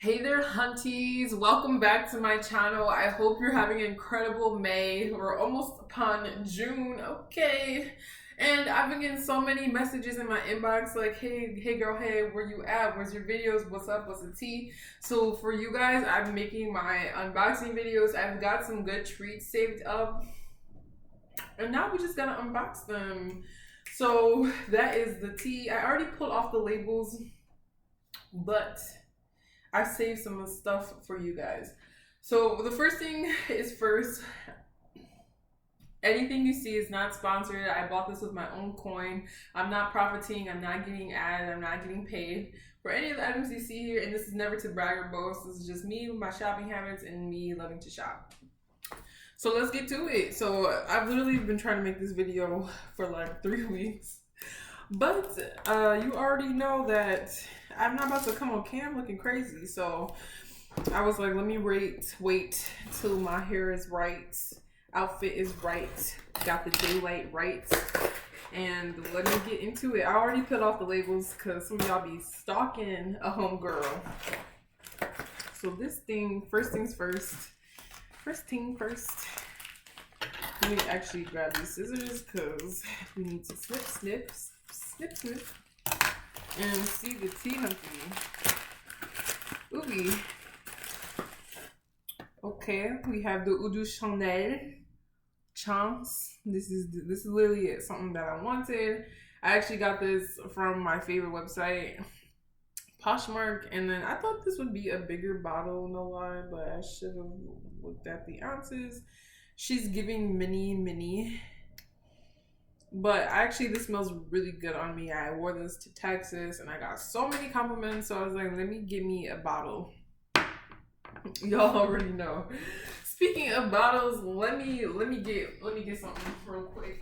Hey there, hunties. Welcome back to my channel. I hope you're having an incredible May. We're almost upon June, okay? And I've been getting so many messages in my inbox like, hey girl, hey, where you at? Where's your videos? What's up? What's the tea? So for you guys, I'm making my unboxing videos. I've got some good treats saved up. And now we just gotta unbox them. So that is the tea. I already pulled off the labels, but I saved some stuff for you guys. So the first thing is first, anything you see is not sponsored. I bought this with my own coin. I'm not profiting. I'm not getting added. I'm not getting paid for any of the items you see here. And this is never to brag or boast. This is just me, my shopping habits, and me loving to shop. So let's get to it. So I've literally been trying to make this video for like 3 weeks. But you already know that I'm not about to come on cam looking crazy. So I was like, let me wait till my hair is right, outfit is right, got the daylight right, and let me get into it. I already put off the labels because some of y'all be stalking a homegirl. So this thing, first things first. First thing first. Let me actually grab these scissors because we need to snip, and see the tea, hunty. Ooh. Okay, we have the Eau de Chanel Chance. This is literally it, something that I wanted. I actually got this from my favorite website, Poshmark, and then I thought this would be a bigger bottle, no lie, but I should have looked at the ounces. She's giving mini. But actually, this smells really good on me. I wore this to Texas and I got so many compliments. So I was like, let me get me a bottle. Y'all already know. Speaking of bottles, let me get something real quick.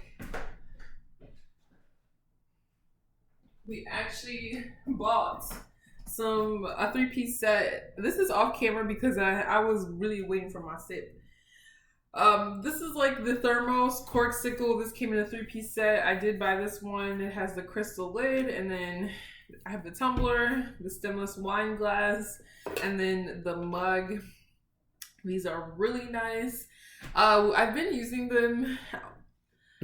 We actually bought a 3-piece set. This is off camera because I was really waiting for my sip. This is like the Thermos Corksicle. This came in a 3-piece set. I did buy this one. It has the crystal lid, and then I have the tumbler, the stemless wine glass, and then the mug. These are really nice. I've been using them,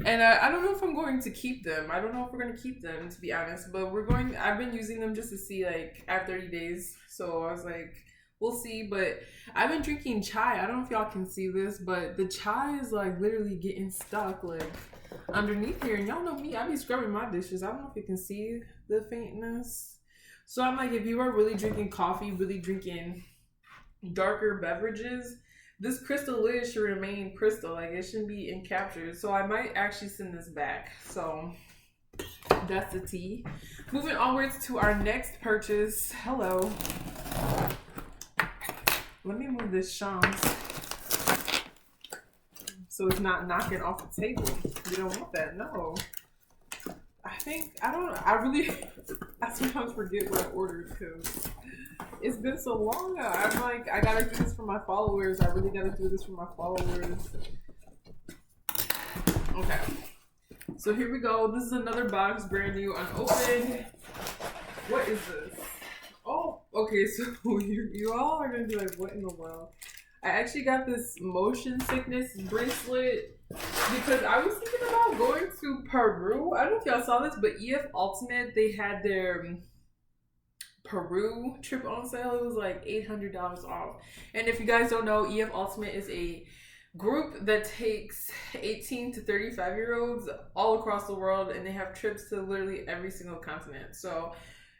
and I don't know if I'm going to keep them. I don't know if we're going to keep them, to be honest, but I've been using them just to see, like, I have 30 days, so I was like, we'll see. But I've been drinking chai. I don't know if y'all can see this, but the chai is like literally getting stuck like underneath here. And y'all know me, I be scrubbing my dishes. I don't know if you can see the faintness. So I'm like, if you are really drinking coffee, really drinking darker beverages, this crystal lid should remain crystal. Like, it shouldn't be encaptured. So I might actually send this back. So that's the tea. Moving onwards to our next purchase. Hello. Let me move this chance so it's not knocking off the table. You don't want that, no. I sometimes forget what I ordered because it's been so long now. I'm like, I gotta do this for my followers. I really gotta do this for my followers. Okay. So here we go. This is another box, brand new, unopened. What is this? Oh, okay, so you all are gonna be like, what in the world? I actually got this motion sickness bracelet because I was thinking about going to Peru. I don't know if y'all saw this, but EF Ultimate, they had their Peru trip on sale. It was like $800 off. And if you guys don't know, EF Ultimate is a group that takes 18 to 35-year-olds all across the world, and they have trips to literally every single continent. So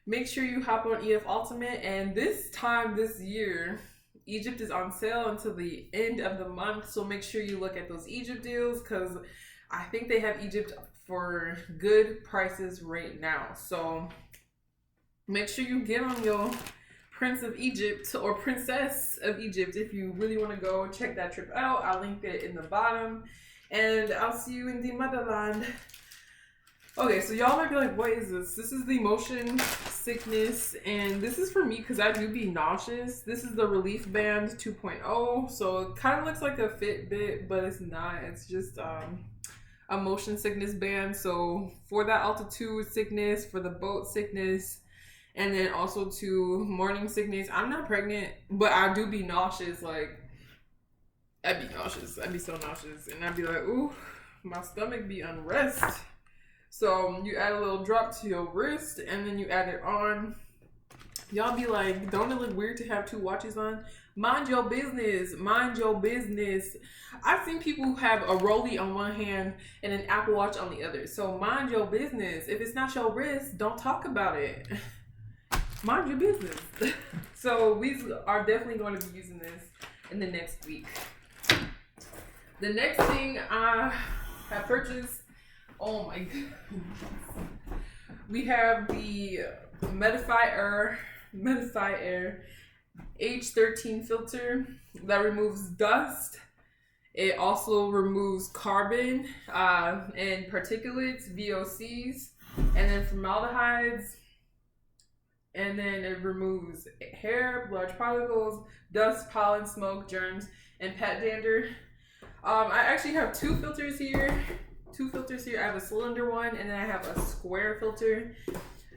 make sure you hop on EF Ultimate. And this year, Egypt is on sale until the end of the month. So make sure you look at those Egypt deals because I think they have Egypt for good prices right now. So make sure you get on your Prince of Egypt or Princess of Egypt if you really want to go check that trip out. I'll link it in the bottom. And I'll see you in the motherland. Okay, so y'all might be like, what is this? This is the motion sickness, and this is for me because I do be nauseous. This is the Relief Band 2.0, so it kind of looks like a Fitbit, but it's not. It's just a motion sickness band. So for that altitude sickness, for the boat sickness, And then also to morning sickness. I'm not pregnant, but I do be nauseous. Like, I'd be nauseous. I'd be so nauseous. And I'd be like, ooh, my stomach be unrest. So you add a little drop to your wrist and then you add it on. Y'all be like, don't it look weird to have 2 watches on? Mind your business. Mind your business. I've seen people who have a Rollie on one hand and an Apple Watch on the other. So mind your business. If it's not your wrist, don't talk about it. Mind your business. So we are definitely going to be using this in the next week. The next thing I have purchased, oh my goodness. We have the Metifier H13 filter that removes dust. It also removes carbon and particulates, VOCs, and then formaldehydes. And then it removes hair, large particles, dust, pollen, smoke, germs, and pet dander. I actually have 2 filters here. I have a cylinder one and then I have a square filter.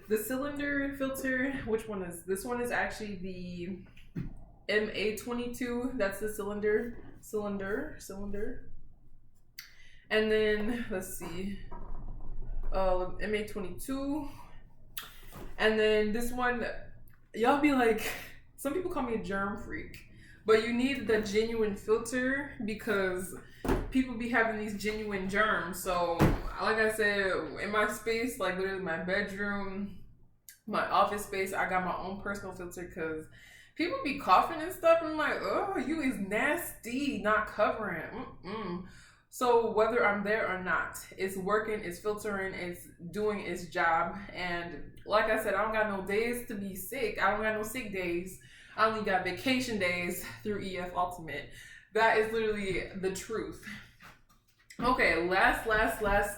The cylinder filter, which one is this one? Is actually the MA22. That's the cylinder. And then let's see, MA22. And then this one, y'all be like, some people call me a germ freak, but you need the genuine filter because people be having these genuine germs. So like I said, in my space, like literally my bedroom, my office space, I got my own personal filter because people be coughing and stuff. And I'm like, oh, you is nasty, not covering. So whether I'm there or not, it's working, it's filtering, it's doing its job. And like I said, I don't got no days to be sick. I don't got no sick days. I only got vacation days through EF Ultimate. That is literally the truth. Okay, last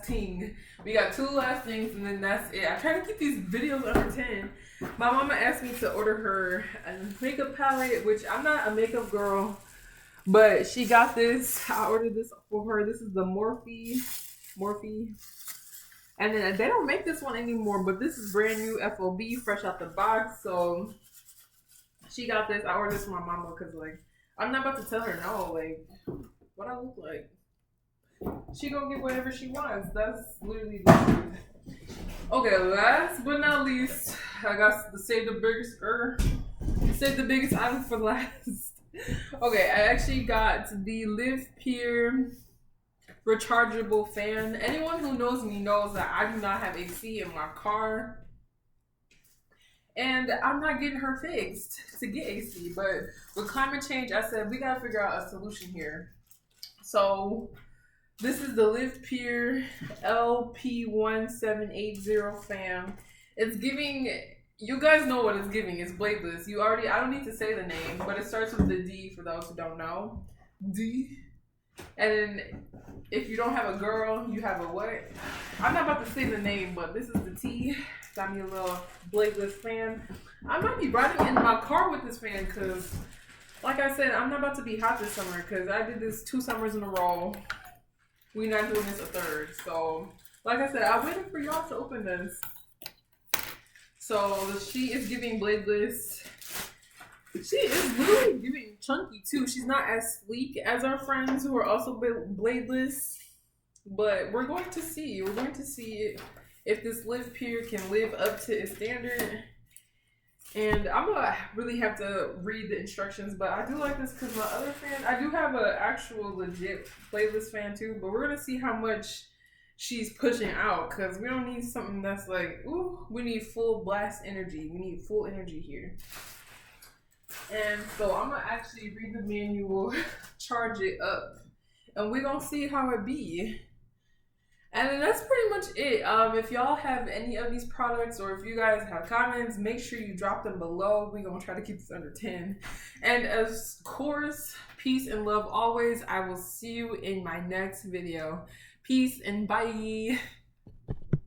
thing. We got 2 last things and then that's it. I try to keep these videos under 10. My mama asked me to order her a makeup palette, which I'm not a makeup girl, but she got this. I ordered this for her. This is the Morphe. And then they don't make this one anymore, but this is brand new FOB, fresh out the box. So she got this. I ordered this for my mama because, like, I'm not about to tell her no, like, what I look like. She gonna get whatever she wants. That's literally the truth. Okay, last but not least, I got to save the biggest item for last. Okay, I actually got the Live Peer rechargeable fan. Anyone who knows me knows that I do not have AC in my car. And I'm not getting her fixed to get AC. But with climate change, I said, we gotta figure out a solution here. So this is the Live Peer LP1780 fan. It's giving, you guys know what it's giving. It's bladeless. I don't need to say the name, but it starts with the D for those who don't know. D. And then if you don't have a girl, you have a what? I'm not about to say the name, but this is the T. Got me a little bladeless fan. I might be riding in my car with this fan because, like I said, I'm not about to be hot this summer because I did this 2 summers in a row. We're not doing this a third. So, like I said, I waited for y'all to open this. So, she is giving bladeless. She is really giving chunky too. She's not as sleek as our friends who are also bladeless. But we're going to see. We're going to see if this Live Peer can live up to its standard. And I'm going to really have to read the instructions. But I do like this because my other fan, I do have an actual legit bladeless fan too. But we're going to see how much she's pushing out. Because we don't need something that's like, ooh, we need full blast energy. We need full energy here. And so I'm going to actually read the manual, charge it up. And we're going to see how it be. And then that's pretty much it. If y'all have any of these products or if you guys have comments, make sure you drop them below. We're going to try to keep this under 10. And of course, peace and love always. I will see you in my next video. Peace and bye.